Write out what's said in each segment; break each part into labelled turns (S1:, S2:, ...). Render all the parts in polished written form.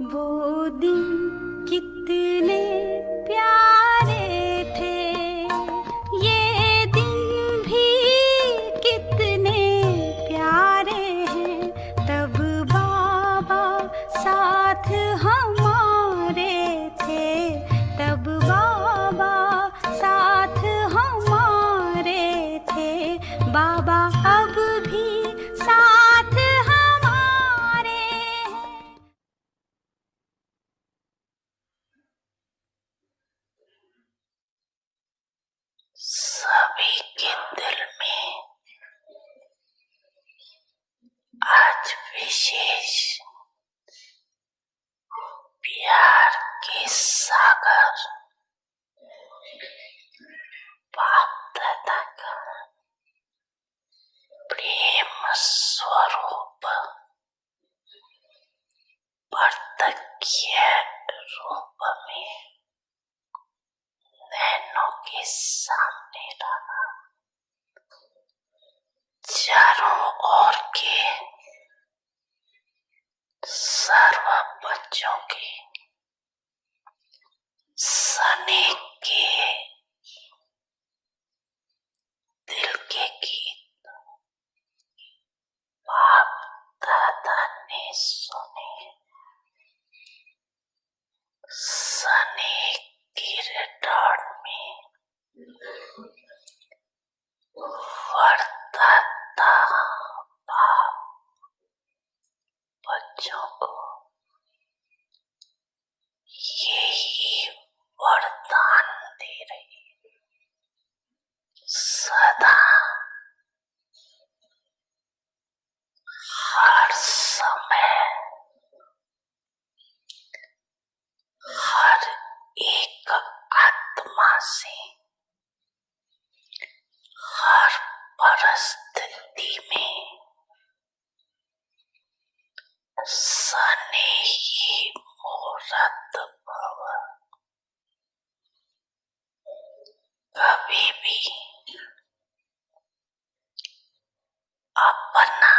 S1: वो दिन कितने प्यारे थे, ये दिन भी कितने प्यारे हैं। तब बाबा साथ हमारे थे, तब बाबा साथ हमारे थे। बाबा अब भी साथ हमारे हैं।
S2: सभी के दिल में आज विशेष प्यार के सागर बाप दादा का प्रेम स्वरूप प्रत्यक्ष रूप में नैनों के सामने रहा। चारों ओर के सर्व बच्चों के स्नेह के दिल के गीत बाप दादा ने सुने। स्नेह की रिटर्न में वरदाता बाप बच्चों को यही वरदान दे रही है, सदा हर समय हर एक आत्मा से हर परिस्थिति में स्नेही मूर्त भव। कभी भी अपना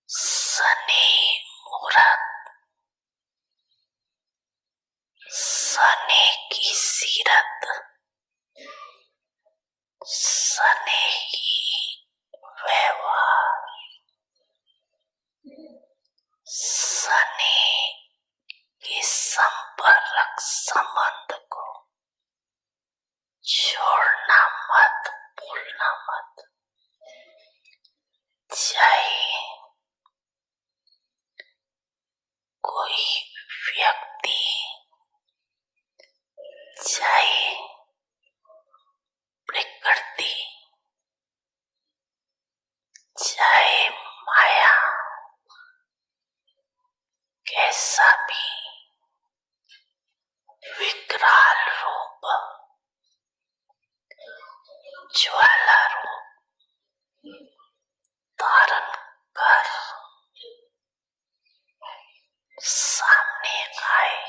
S2: स्नेह मूर्त स्नेह की सीरत स्नेही व्यवहार स्नेह के संपर्क संबंध को छोड़ना मत, भूलना मत। चाहे कोई व्यक्ति, चाहे प्रकृति, चाहे माया, कैसा भी विकराल रूप, ज्वाला रूप धारण कर सामने आए,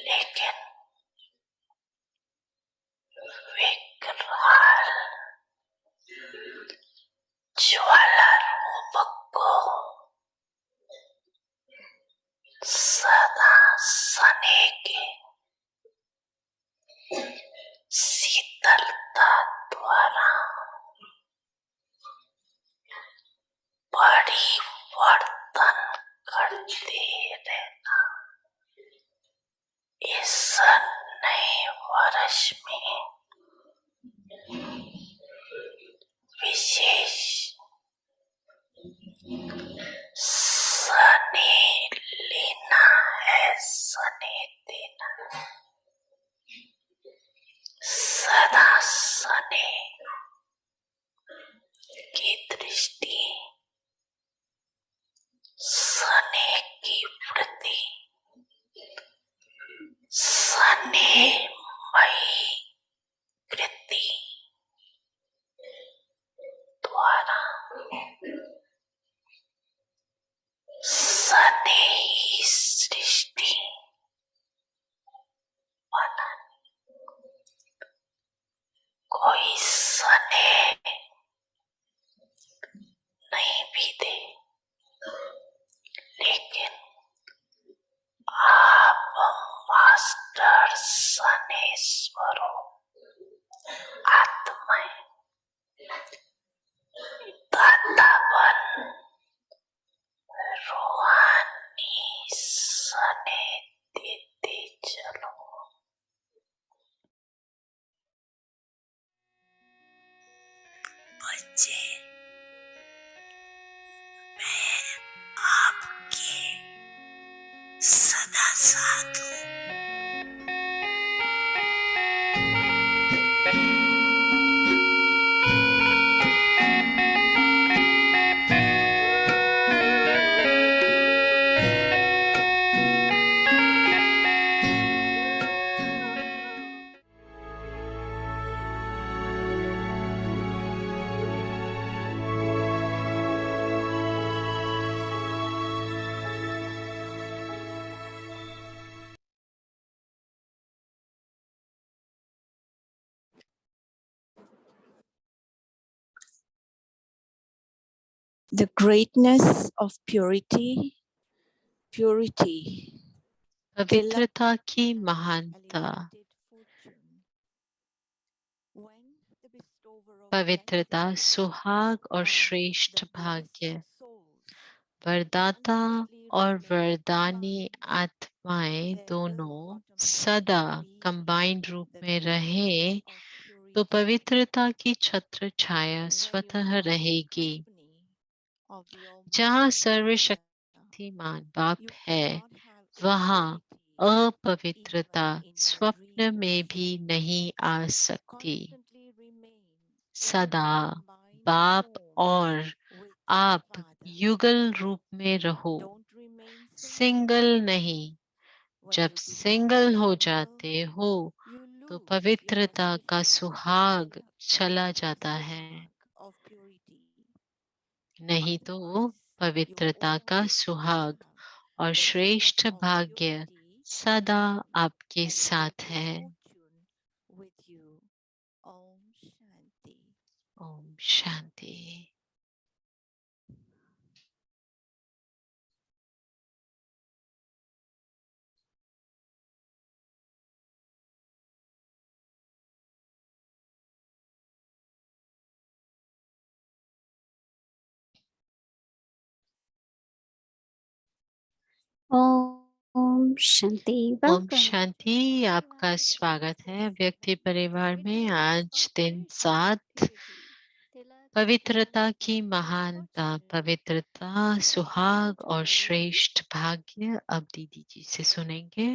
S2: लेकिन विकराल ज्वाला रूप को सदा स्नेह के शीतलता द्वारा परिवर्तन करते रहना। इस नए वर्ष में विशेष स्नेह लेना है, स्नेह देना, सदा स्नेह की दृष्टि, स्नेह की वृद्धि, स्नेहमयी कृति द्वारा स्नेही सृष्टि बनानी। कोई स्नेह नहीं भी दे, बच्चे, मैं आपके सदा साथ हूँ।
S3: The greatness of purity, purity,
S4: पवित्रता की महानता, पवित्रता सुहाग और श्रेष्ठ भाग्य, वरदाता और वरदानी आत्माएं दोनों सदा कंबाइंड रूप में रहे तो पवित्रता की छत्र छाया स्वतः रहेगी। जहाँ सर्वशक्तिमान बाप है, वहाँ अपवित्रता स्वप्न में भी नहीं आ सकती। सदा बाप और आप युगल रूप में रहो, सिंगल नहीं। जब सिंगल हो जाते हो तो पवित्रता का सुहाग चला जाता है, नहीं तो पवित्रता का सुहाग और श्रेष्ठ भाग्य सदा आपके साथ है। ओम शांति।
S5: ओम शांति।
S4: ओम शांति। आपका स्वागत है व्यक्ति परिवार में। आज दिन 7, पवित्रता की महानता, पवित्रता सुहाग और श्रेष्ठ भाग्य। अब दीदी जी से सुनेंगे।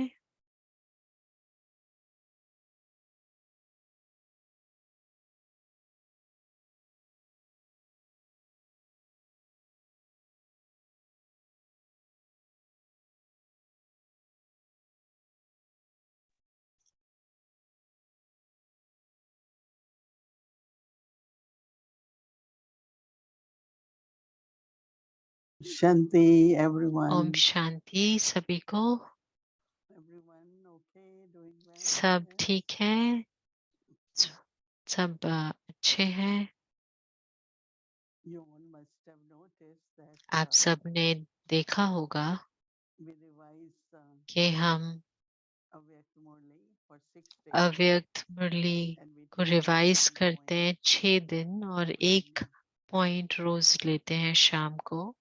S6: Shanti, everyone.
S4: ओम शांति सभी को।
S6: Everyone okay? Doing well?
S4: सब ठीक है, सब अच्छे हैं।
S6: You all must have noticed that
S4: आप सब ने देखा होगा
S6: we revise
S4: कि हम
S6: Avyakt Murli for 6 days
S4: अव्यक्त मुरली
S6: and we
S4: को
S6: take
S4: रिवाइज
S6: one
S4: करते
S6: point
S4: हैं 6 दिन और
S6: every
S4: एक
S6: evening.
S4: पॉइंट रोज लेते हैं शाम को।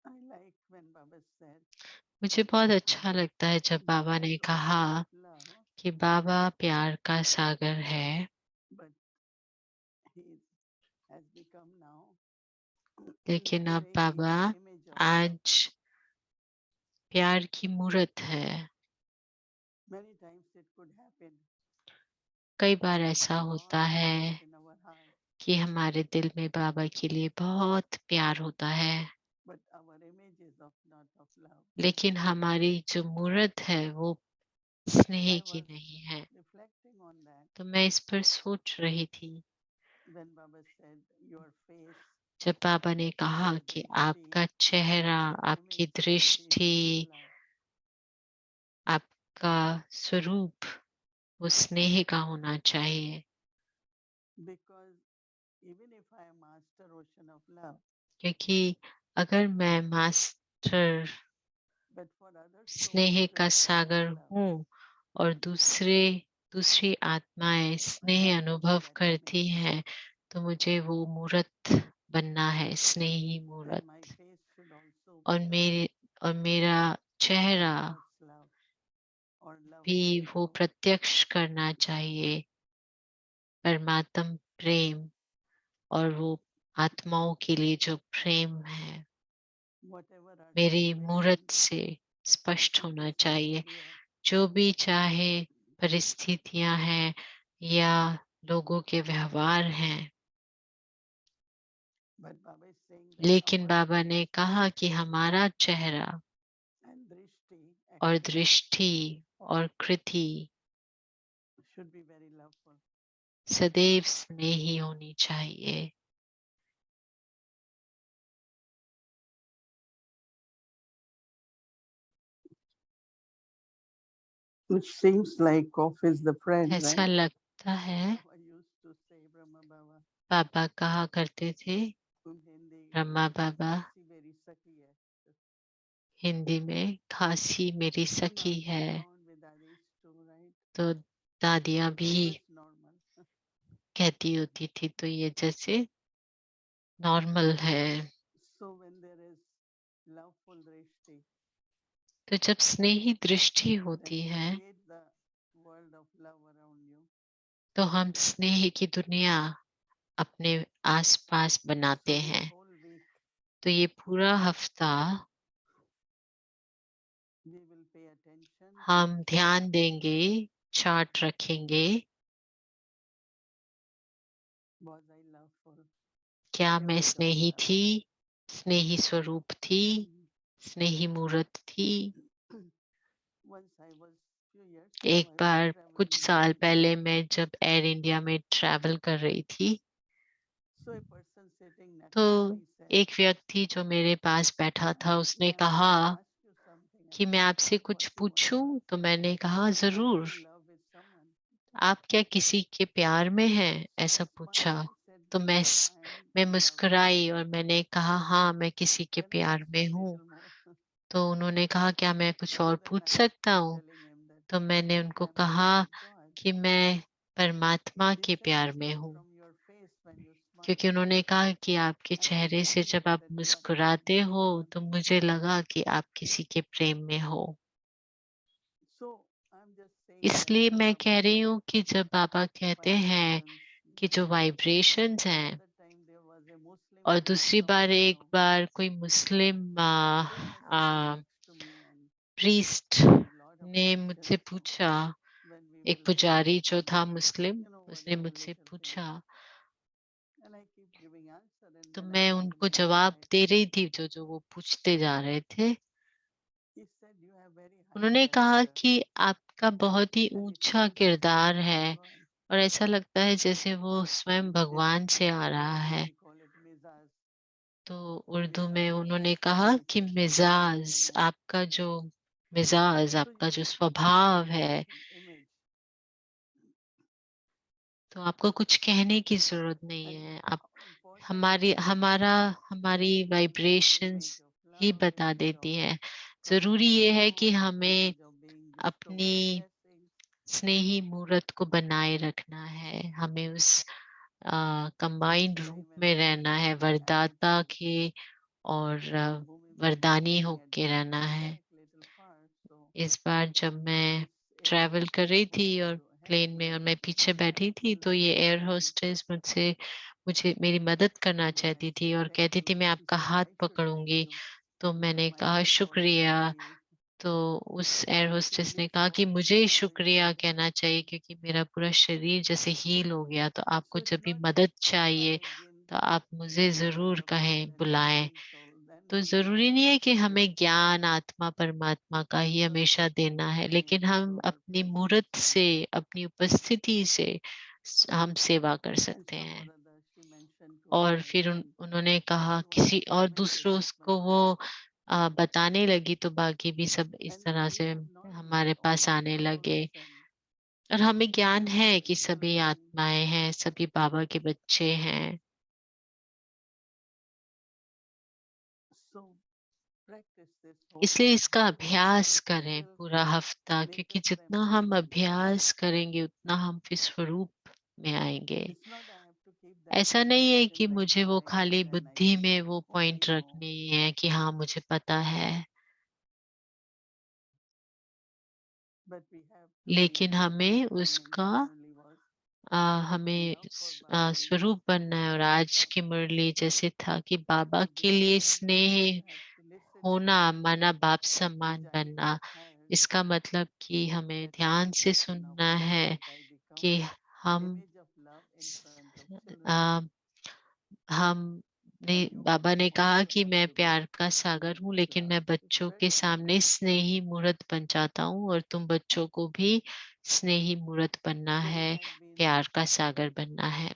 S6: I like when Baba said
S4: मुझे बहुत अच्छा लगता है जब
S6: Baba
S4: बाबा
S6: is
S4: ने कहा
S6: ocean of love,
S4: कि बाबा प्यार का सागर है,
S6: but he has become now
S4: लेकिन अब
S6: very
S4: Baba
S6: image of love.
S4: आज प्यार की मूर्त है।
S6: Many times it could happen
S4: कई बार
S6: we
S4: ऐसा
S6: have a lot
S4: होता
S6: of
S4: है
S6: love in our heart,
S4: कि हमारे दिल में बाबा के लिए बहुत प्यार होता है,
S6: but our image is of not of love.
S4: लेकिन हमारी जो मूर्त है वो स्नेह
S6: I
S4: की
S6: was
S4: नहीं है।
S6: reflecting on that
S4: तो मैं इस पर सोच रही थी
S6: when Baba said your face
S4: जब बाबा ने कहा
S6: your
S4: कि
S6: drishti
S4: आपका चेहरा,
S6: your
S4: आपकी
S6: image should be
S4: दृष्टि,
S6: of love,
S4: आपका स्वरूप वो स्नेह का होना चाहिए।
S6: because even if I am master ocean of love,
S4: क्योंकि अगर मैं master
S6: but for other souls
S4: स्नेह
S6: to
S4: का
S6: experience
S4: सागर
S6: love,
S4: हूँ और दूसरी आत्माएं
S6: I
S4: स्नेह
S6: have to be
S4: अनुभव
S6: that
S4: करती
S6: image
S4: हैं, तो मुझे वो मूर्त बनना है, स्नेही
S6: and my
S4: मूर्त।
S6: face should also
S4: और
S6: be
S4: मेरा चेहरा
S6: God's love or love
S4: भी
S6: for
S4: वो
S6: love.
S4: प्रत्यक्ष करना चाहिए, परमात्म प्रेम और वो आत्माओं के लिए जो प्रेम है
S6: whatever our
S4: मेरी मूरत
S6: situations,
S4: से स्पष्ट होना चाहिए।
S6: clear.
S4: जो भी चाहे परिस्थितियां हैं या लोगों के व्यवहार हैं,
S6: But Baba is saying that
S4: लेकिन
S6: our
S4: बाबा
S6: face
S4: ने कहा कि हमारा चेहरा
S6: and drishti
S4: और
S6: action
S4: दृष्टि और कृति
S6: should be very loveful.
S4: सदैव स्नेही होनी चाहिए।
S6: Which seems like Kof is the friend,
S4: ऐसा
S6: right?
S4: लगता है
S6: Baba used to say, Brahma Baba,
S4: बाबा कहा करते थे,
S6: in Hindi,
S4: Brahma Baba
S6: "Khasi meri sakhi hai."
S4: Hindi में खांसी मेरी
S6: She
S4: सखी
S6: knocks
S4: है,
S6: around with others too, right?
S4: तो दादियां भी
S6: So it's normal.
S4: कहती होती थी, तो ये जैसे नॉर्मल है।
S6: So when there is loveful drishti,
S4: तो जब स्नेही दृष्टि
S6: then
S4: होती
S6: you
S4: है
S6: create the world of love around you.
S4: तो हम स्नेह की दुनिया अपने आसपास
S6: So
S4: बनाते
S6: this
S4: हैं।
S6: whole week,
S4: तो ये पूरा हफ्ता
S6: we will pay attention.
S4: हम ध्यान देंगे, चार्ट रखेंगे,
S6: Was I loveful?
S4: क्या
S6: क्या
S4: मैं
S6: was
S4: स्नेही
S6: अवतार?
S4: थी, स्नेही स्वरूप थी, स्नेही मूर्त थी।
S6: Once I was few years ago,
S4: एक
S6: I was
S4: बार
S6: traveling
S4: कुछ
S6: in
S4: साल
S6: Air
S4: पहले
S6: India.
S4: मैं जब एयर इंडिया में ट्रैवल कर रही थी,
S6: So a person sitting next
S4: तो
S6: to me said,
S4: एक व्यक्ति जो मेरे पास बैठा था उसने
S6: "Ma'am,
S4: कहा
S6: can I ask you something?" I
S4: कि मैं
S6: said,
S4: आपसे
S6: "What
S4: कुछ
S6: you want?"
S4: पूछूं? तो मैंने कहा
S6: Are you
S4: जरूर।
S6: in love with someone?
S4: आप क्या किसी के प्यार में हैं?
S6: So I
S4: ऐसा पूछा।
S6: smiled. I said,
S4: तो
S6: "Yes, I am
S4: मैं
S6: in love with
S4: मुस्कुराई और
S6: someone."
S4: मैंने कहा हाँ, मैं किसी के
S6: Then I
S4: प्यार
S6: asked
S4: में
S6: a
S4: हूँ।
S6: little more.
S4: तो उन्होंने कहा क्या मैं कुछ और
S6: Then
S4: पूछ
S6: I
S4: सकता
S6: keep
S4: हूँ?
S6: telling him that
S4: तो मैंने उनको
S6: I'm in
S4: कहा
S6: love with God.
S4: कि मैं परमात्मा
S6: This
S4: के प्यार
S6: sense
S4: में
S6: comes
S4: हूँ।
S6: from your face when you smile.
S4: क्योंकि उन्होंने कहा कि आपके
S6: And I
S4: चेहरे से
S6: finally
S4: जब
S6: got
S4: आप
S6: a direction
S4: मुस्कुराते
S6: from
S4: हो
S6: God.
S4: तो मुझे लगा कि आप किसी के प्रेम में हो।
S6: So I'm just saying that
S4: इसलिए
S6: when
S4: मैं
S6: Baba
S4: कह रही
S6: says
S4: हूँ कि जब बाबा कहते हैं
S6: vibrations,
S4: कि जो वाइब्रेशंस
S6: the
S4: हैं,
S6: other time there was a Muslim
S4: और
S6: priest
S4: दूसरी बार
S6: also.
S4: एक बार कोई मुस्लिम
S6: They were sitting next to me and
S4: priest
S6: asking me a lot of
S4: ने
S6: questions.
S4: मुझसे पूछा,
S6: When we
S4: एक
S6: will meet,
S4: पुजारी जो था मुस्लिम, उसने
S6: whatever
S4: मुझसे
S6: little things.
S4: पूछा,
S6: And I keep giving answer. And
S4: तो
S6: when I
S4: मैं
S6: came
S4: उनको
S6: back,
S4: जवाब
S6: I
S4: दे
S6: told
S4: रही
S6: him,
S4: थी जो जो वो पूछते जा रहे थे।
S6: he said, you have very high
S4: उन्होंने कहा
S6: character.
S4: कि आपका बहुत ही
S6: And it
S4: ऊंचा
S6: seems you are
S4: किरदार
S6: from
S4: है
S6: God.
S4: और ऐसा लगता है जैसे वो स्वयं भगवान से आ
S6: In
S4: रहा
S6: Urdu,
S4: है।
S6: we call it mizaz.
S4: तो उर्दू में
S6: Mizaz
S4: उन्होंने
S6: means
S4: कहा कि
S6: nature,
S4: मिजाज,
S6: temperament.
S4: आपका जो मिजाज,
S6: So
S4: आपका
S6: you
S4: जो
S6: have
S4: स्वभाव
S6: very
S4: है,
S6: beautiful image.
S4: तो आपको कुछ कहने की जरूरत नहीं
S6: And
S4: है। आप
S6: how important it is
S4: हमारी
S6: to bring our
S4: vibrations
S6: image of
S4: he
S6: love,
S4: बता
S6: image of
S4: देती है। जरूरी ये है कि
S6: compassion,
S4: हमें
S6: image of being bestowed
S4: अपनी
S6: of blessings.
S4: स्नेही मूर्त को बनाए रखना है। हमें उस कंबाइंड
S6: Today
S4: रूप
S6: when
S4: में
S6: I was
S4: रहना है,
S6: leaving
S4: वरदाता
S6: Amity,
S4: के और
S6: Bhumi Mama was
S4: वरदानी
S6: saying at
S4: होके रहना
S6: the
S4: है।
S6: back little far. So
S4: इस बार जब मैं
S6: this air
S4: ट्रैवल कर
S6: hostess
S4: रही थी
S6: wanted
S4: और
S6: to help
S4: प्लेन में
S6: me
S4: और मैं पीछे बैठी थी,
S6: to
S4: तो
S6: let
S4: ये
S6: my
S4: एयर
S6: hand.
S4: होस्टेस मुझसे मुझे मेरी मदद करना
S6: Then I
S4: चाहती थी
S6: said,
S4: और
S6: thank
S4: कहती
S6: you.
S4: थी मैं
S6: She
S4: आपका
S6: said,
S4: हाथ
S6: I should thank
S4: पकड़ूंगी।
S6: you.
S4: तो मैंने
S6: My
S4: कहा
S6: face was
S4: शुक्रिया।
S6: very
S4: तो उस एयर होस्टेस ने
S6: completely
S4: कहा कि
S6: open
S4: मुझे
S6: because I
S4: शुक्रिया
S6: said,
S4: कहना चाहिए क्योंकि मेरा पूरा शरीर जैसे हील हो गया। तो
S6: so
S4: आपको
S6: it's
S4: जब भी
S6: not
S4: मदद
S6: by
S4: चाहिए
S6: again
S4: तो आप मुझे
S6: knowing
S4: जरूर
S6: about
S4: कहें,
S6: an
S4: बुलाएं।
S6: enlightened soul, then
S4: तो
S6: we will
S4: जरूरी नहीं है कि
S6: give
S4: हमें
S6: to
S4: ज्ञान
S6: others.
S4: आत्मा परमात्मा का ही
S6: Because
S4: हमेशा देना है,
S6: we
S4: लेकिन
S6: show
S4: हम
S6: our
S4: अपनी
S6: presence
S4: मूर्त
S6: and
S4: से, अपनी उपस्थिति से हम सेवा कर
S6: and
S4: सकते
S6: some or
S4: हैं।
S6: other she mentioned to
S4: और
S6: others
S4: फिर
S6: and
S4: उन्होंने कहा
S6: everyone
S4: किसी और
S6: commented
S4: दूसरों
S6: it
S4: को
S6: when
S4: वो बताने लगी, तो बाकी भी सब इस
S6: and
S4: तरह
S6: we
S4: से
S6: have knowledge
S4: हमारे
S6: that all
S4: पास
S6: the
S4: आने लगे।
S6: souls and
S4: और हमें ज्ञान
S6: beings
S4: है
S6: are
S4: कि सभी
S6: serving.
S4: आत्माएं हैं, सभी बाबा के बच्चे हैं।
S6: So practice this whole
S4: इसलिए
S6: week.
S4: इसका अभ्यास
S6: It
S4: करें
S6: will
S4: पूरा हफ्ता,
S6: make
S4: क्योंकि
S6: us
S4: जितना हम
S6: remember.
S4: अभ्यास करेंगे उतना हम फिर स्वरूप में आएंगे।
S6: It's not I have to keep that
S4: ऐसा नहीं है
S6: information
S4: कि
S6: like
S4: मुझे
S6: in
S4: वो
S6: my
S4: खाली
S6: head and I
S4: बुद्धि
S6: say,
S4: में वो
S6: oh, I
S4: पॉइंट
S6: know.
S4: रखनी है कि हाँ मुझे पता है,
S6: But we have to be
S4: लेकिन हमें
S6: practicing
S4: उसका
S6: internally was.
S4: हमें स्वरूप बनना है। और आज की मुरली जैसे था कि बाबा के लिए स्नेह होना माना बाप समान बनना। इसका मतलब कि हमें ध्यान से सुनना है कि हम आ, हम ने बाबा ने कहा कि मैं प्यार का सागर हूँ, लेकिन मैं बच्चों के सामने स्नेही मूर्त बन जाता हूँ, और तुम बच्चों को भी स्नेही मूर्त बनना है, प्यार का सागर बनना है।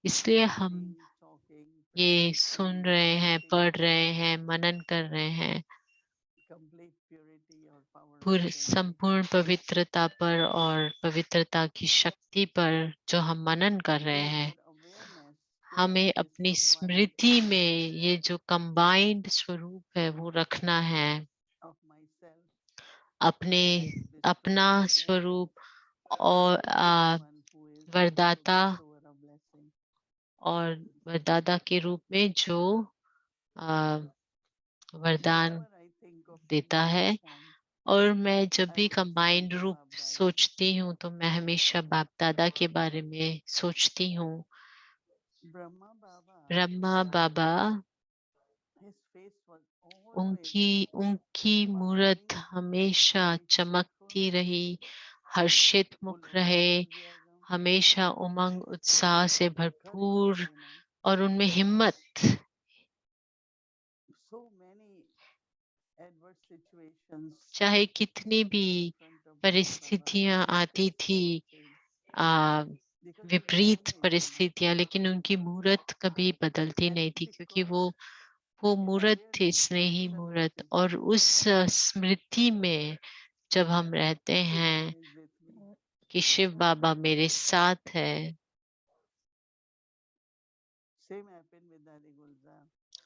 S4: इसलिए हम ये सुन रहे हैं, पढ़ रहे हैं, मनन कर रहे हैं संपूर्ण पवित्रता पर और पवित्रता की शक्ति पर जो हम मनन कर रहे हैं। हमें अपनी स्मृति में ये जो कंबाइंड स्वरूप है वो रखना है। अपना स्वरूप और वरदाता और वरदाता के रूप में जो वरदान देता है। और मैं जब भी कंबाइंड रूप सोचती हूँ तो मैं हमेशा बाप दादा के बारे में सोचती हूँ। ब्रह्मा बाबा, उनकी मूरत हमेशा चमकती रही, हर्षित मुख रहे, हमेशा उमंग उत्साह से भरपूर, और उनमें हिम्मत। चाहे कितनी भी परिस्थितियां आती थी, विपरीत परिस्थितियां, लेकिन उनकी मूरत कभी बदलती नहीं थी, क्योंकि वो मूरत थी, स्नेही मूरत। और उस स्मृति में जब हम रहते हैं कि शिव बाबा मेरे साथ है,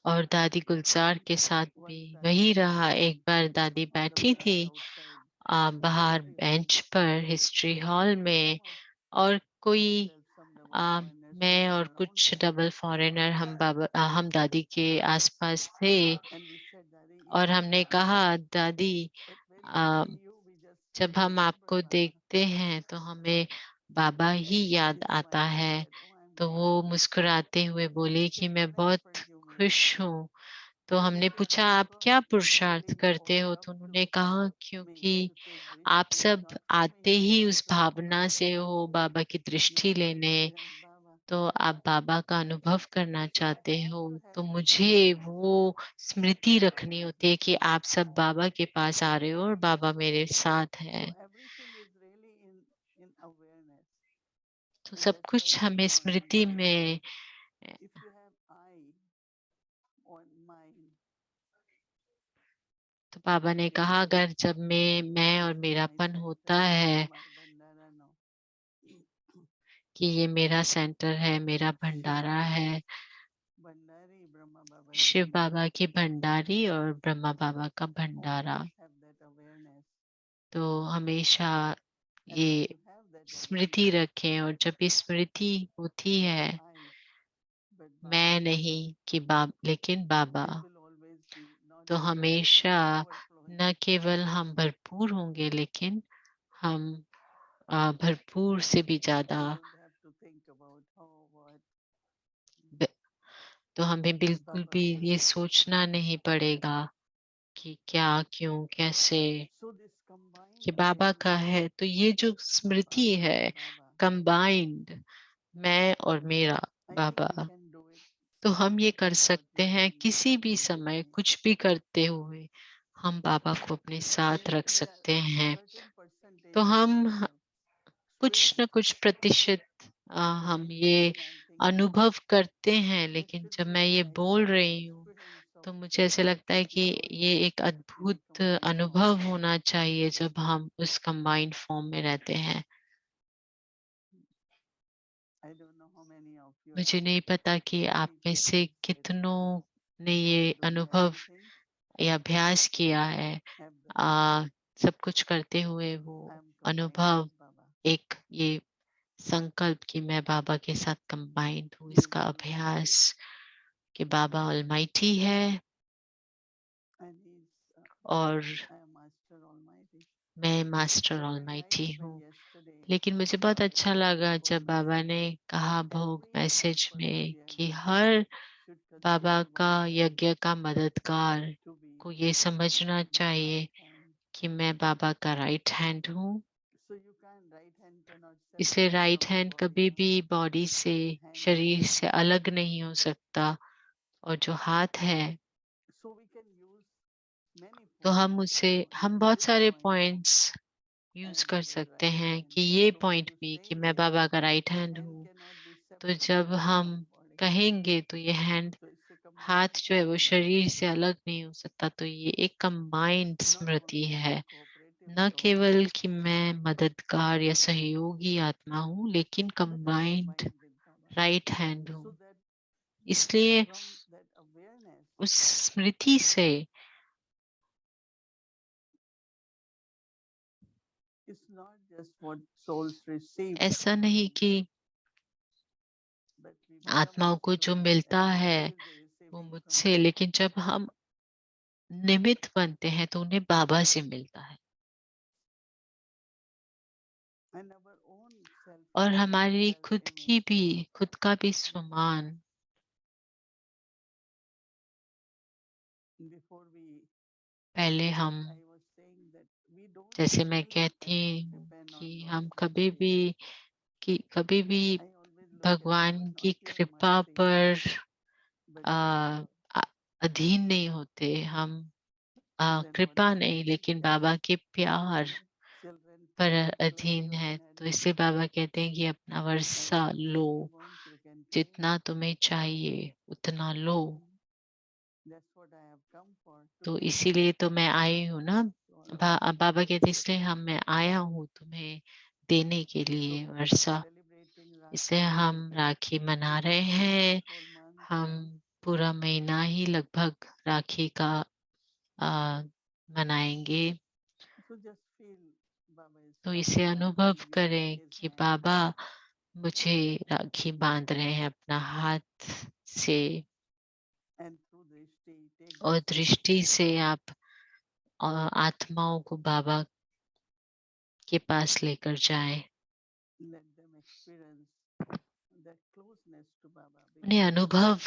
S4: और दादी गुलजार के साथ भी वही रहा। एक बार दादी बैठी थी बाहर बेंच पर हिस्ट्री हॉल में, और कोई मैं और कुछ डबल फॉरेनर हम दादी के आसपास थे, और हमने कहा दादी, जब हम आपको देखते हैं तो हमें बाबा ही याद आता है। तो वो मुस्कुराते हुए बोले कि मैं बहुत खुश हूँ। तो हमने पूछा आप क्या पुरुषार्थ करते हो? तो उन्होंने कहा क्योंकि आप सब आते ही उस भावना से हो बाबा की दृष्टि लेने, तो आप बाबा का अनुभव करना चाहते हो। तो मुझे वो स्मृति रखनी होती है कि आप सब बाबा के पास आ रहे हो और बाबा मेरे साथ है। तो सब कुछ हमें स्मृति में। तो बाबा ने कहा अगर जब मैं और मेरापन होता है कि ये मेरा सेंटर है, मेरा भंडारा है, शिव बाबा की भंडारी और ब्रह्मा बाबा का भंडारा, तो हमेशा ये स्मृति रखें। और जब ये स्मृति होती है, मैं नहीं कि लेकिन बाबा, तो हमेशा न केवल हम भरपूर होंगे, लेकिन हम भरपूर से भी ज्यादा। तो हमें बिल्कुल भी ये सोचना नहीं पड़ेगा कि क्या, क्यों, कैसे, कि बाबा का है। तो ये जो स्मृति है कंबाइंड, मैं और मेरा बाबा, तो हम ये कर सकते हैं किसी भी समय कुछ भी करते हुए हम बाबा को अपने साथ रख सकते हैं। तो हम कुछ न कुछ प्रतिशत हम ये अनुभव करते हैं, लेकिन जब मैं ये बोल रही हूँ तो मुझे ऐसे लगता है कि ये एक अद्भुत अनुभव होना चाहिए जब हम उस कंबाइंड फॉर्म में रहते हैं। मुझे नहीं पता कि आप में से कितनों ने ये अनुभव या अभ्यास किया है, सब कुछ करते हुए वो अनुभव, एक ये संकल्प कि मैं बाबा के साथ कंबाइंड हूँ, इसका अभ्यास कि बाबा ऑलमाइटी है और मैं मास्टर ऑलमाइटी हूँ। लेकिन मुझे बहुत अच्छा लगा जब बाबा ने कहा भोग मैसेज में कि हर बाबा का यज्ञ का मददगार को ये समझना चाहिए कि मैं बाबा का राइट हैंड हूँ। इसलिए राइट हैंड कभी भी बॉडी से, शरीर से अलग नहीं हो सकता, और जो हाथ है तो हम बहुत सारे पॉइंट्स यूज कर सकते हैं कि ये पॉइंट भी कि मैं बाबा का राइट हैंड हूँ। तो जब हम कहेंगे तो ये हाथ जो है वो शरीर से अलग नहीं हो सकता। तो ये एक कंबाइंड स्मृति है, न केवल कि मैं मददगार या सहयोगी आत्मा हूँ, लेकिन कंबाइंड राइट हैंड हूँ। इसलिए उस स्मृति से ऐसा नहीं कि आत्माओं को जो मिलता है वो मुझसे, लेकिन जब हम निमित्त बनते हैं तो उन्हें बाबा से मिलता है। और हमारी खुद का भी सम्मान पहले हम, जैसे मैं कहती हूँ कि हम कभी भी भगवान की कृपा पर आ, आ- अधीन नहीं होते। हम कृपा नहीं, लेकिन बाबा के प्यार पर अधीन है। तो इससे बाबा कहते हैं कि अपना वर्षा लो, जितना तुम्हें चाहिए उतना लो। तो इसीलिए तो मैं आई हूँ ना। बाबा कहते हैं इसलिए मैं आया हूँ तुम्हें देने के लिए वर्षा। इसलिए हम राखी मना रहे हैं। हम पूरा महीना ही लगभग राखी का आ, मनाएंगे। तो इसे अनुभव करें कि बाबा मुझे राखी बांध रहे हैं अपना हाथ से, और दृष्टि से आप आत्माओं को बाबा के पास लेकर जाएं। उन्हें अनुभव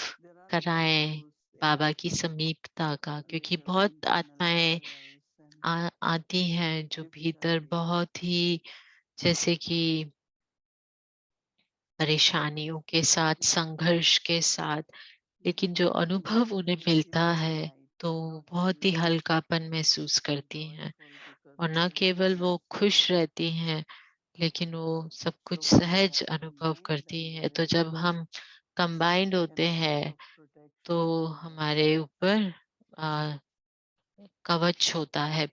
S4: कराएं बाबा की समीपता का, क्योंकि बहुत आत्माएं आती हैं जो भीतर बहुत ही, जैसे कि परेशानियों के साथ, संघर्ष के साथ, लेकिन जो अनुभव उन्हें मिलता है तो बहुत ही हल्कापन महसूस करती हैं। और न केवल वो खुश रहती हैं, लेकिन वो सब कुछ सहज अनुभव करती हैं। तो जब हम कंबाइंड होते हैं तो हमारे ऊपर आ, कवच होता है,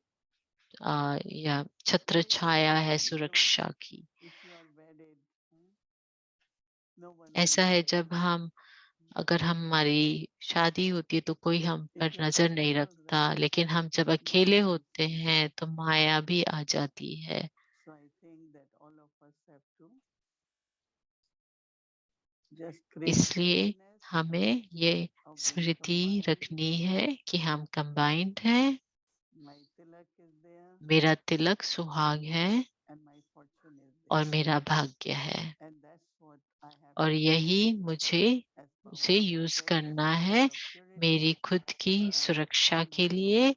S4: या छत्र छाया है सुरक्षा की। ऐसा है जब अगर हमारी शादी होती है तो कोई हम पर नजर नहीं रखता, लेकिन हम जब अकेले होते हैं तो माया भी आ जाती है। इसलिए हमें ये स्मृति रखनी है कि हम कंबाइंड हैं। मेरा तिलक सुहाग है और मेरा भाग्य है, और यही मुझे उसे यूज करना है मेरी खुद की सुरक्षा के लिए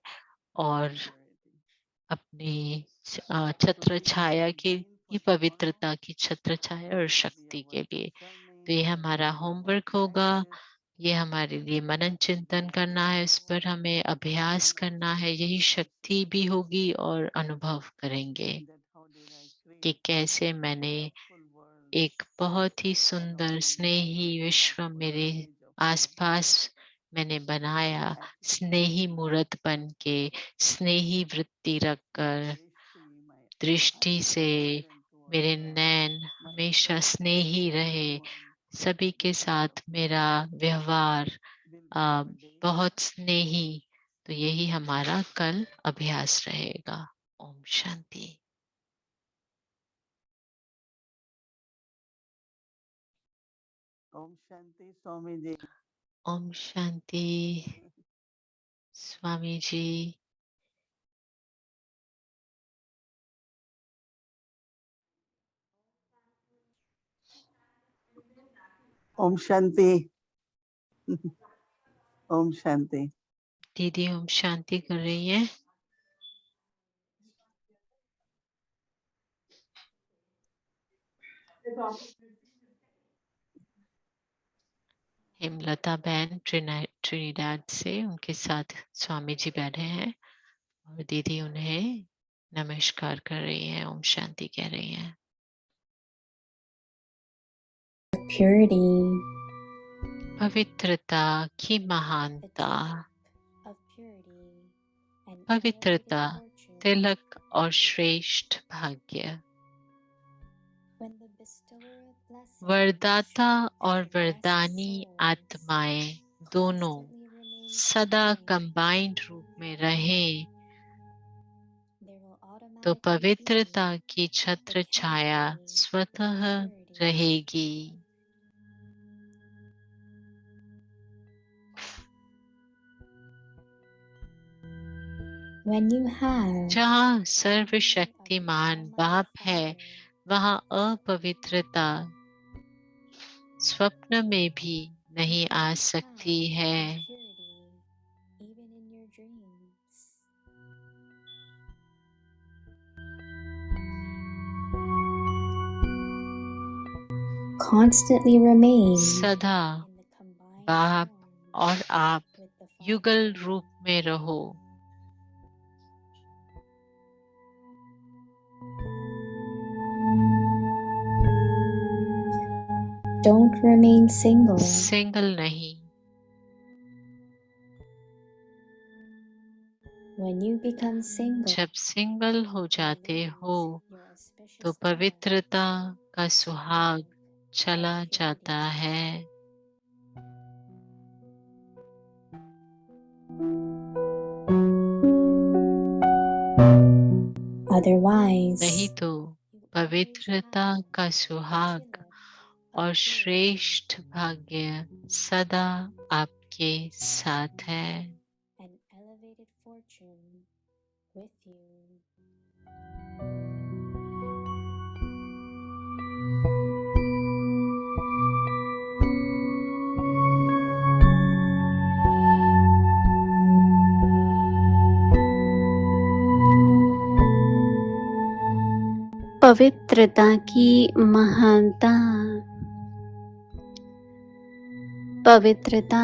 S4: और अपनी छत्र छाया की पवित्रता की छत्र छाया और शक्ति के लिए। तो ये हमारा होमवर्क होगा। ये हमारे लिए मनन चिंतन करना है, इस पर हमें अभ्यास करना है। यही शक्ति भी होगी और अनुभव करेंगे कि कैसे मैंने एक बहुत ही सुंदर स्नेही विश्व मेरे आसपास मैंने बनाया, स्नेही मूर्त बन के, स्नेही वृत्ति रखकर, दृष्टि से मेरे नैन हमेशा स्नेही रहे, सभी के साथ मेरा व्यवहार आ, बहुत स्नेही। तो यही हमारा कल अभ्यास रहेगा। ओम शांति।
S6: ओम शांति स्वामी जी।
S4: ओम शांति स्वामी जी।
S6: ओम शांति। ओम शांति।
S4: दीदी ओम शांति कर रही है। हेमलता बहन ट्रिनिडाड से, उनके साथ स्वामी जी बैठे हैं और दीदी उन्हें नमस्कार कर रही है, ओम शांति कह रही है।
S5: Purity,
S4: पवित्रता की महानता।
S5: of purity, and
S4: पवित्रता,
S5: elevated fortune.
S4: तिलक और श्रेष्ठ भाग्य।
S5: When the bestower of blessings
S4: वरदाता और
S5: and the blessed
S4: वरदानी
S5: souls
S4: आत्माएं दोनों
S5: constantly remain
S4: सदा
S5: combined,
S4: कंबाइंड रूप में रहें
S5: there will
S4: तो
S5: automatically
S4: पवित्रता
S5: be
S4: की छत्र
S5: the
S4: छाया
S5: canopy
S4: स्वतः
S5: of purity.
S4: रहेगी।
S5: When you have
S4: जहाँ सर्वशक्तिमान बाप है, वहाँ अपवित्रता स्वप्न में भी नहीं आ सकती है।
S5: purity, even in your dreams. Constantly remain
S4: सदा
S5: in the combined
S4: बाप
S5: form
S4: और आप
S5: with the
S4: युगल
S5: Father.
S4: रूप में रहो।
S5: Don't remain single.
S4: सिंगल नहीं।
S5: When you become single,
S4: जब सिंगल हो
S5: you
S4: जाते
S5: lose
S4: हो
S5: your auspicious
S4: तो
S5: joy,
S4: पवित्रता का
S5: suhag
S4: सुहाग चला
S5: of
S4: जाता
S5: purity.
S4: है।
S5: Otherwise,
S4: नहीं तो
S5: you always
S4: पवित्रता
S5: have
S4: का
S5: the
S4: सुहाग
S5: tilak
S4: और
S5: of purity
S4: श्रेष्ठ भाग्य सदा आपके साथ है।
S5: and elevated fortune with you.
S7: पवित्रता की महानता। पवित्रता,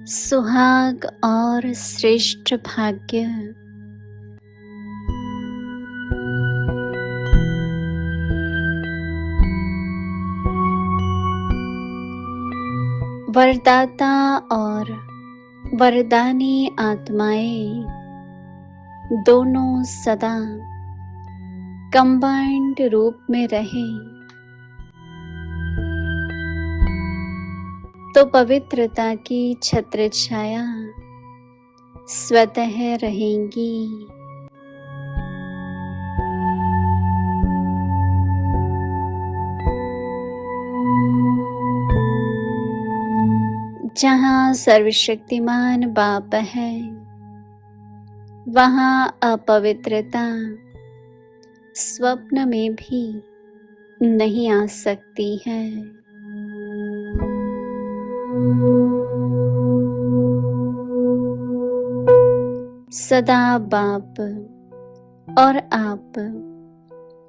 S7: सुहाग और श्रेष्ठ भाग्य। वरदाता और वरदानी आत्माएं दोनों सदा कंबाइंड रूप में रहे तो पवित्रता की छत्र छाया स्वतः रहेंगी। जहाँ सर्वशक्तिमान बाप है, वहाँ अपवित्रता स्वप्न में भी नहीं आ सकती है। सदा बाप और आप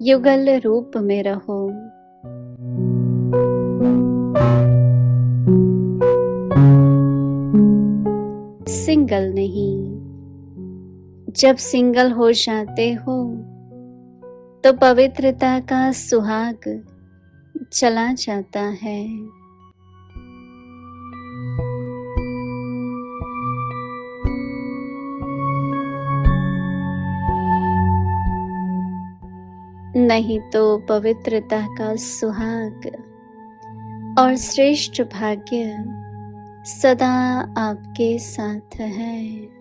S7: युगल रूप में रहो। सिंगल नहीं। जब सिंगल हो जाते हो तो पवित्रता का सुहाग चला जाता है। नहीं तो पवित्रता का सुहाग और श्रेष्ठ भाग्य सदा आपके साथ है।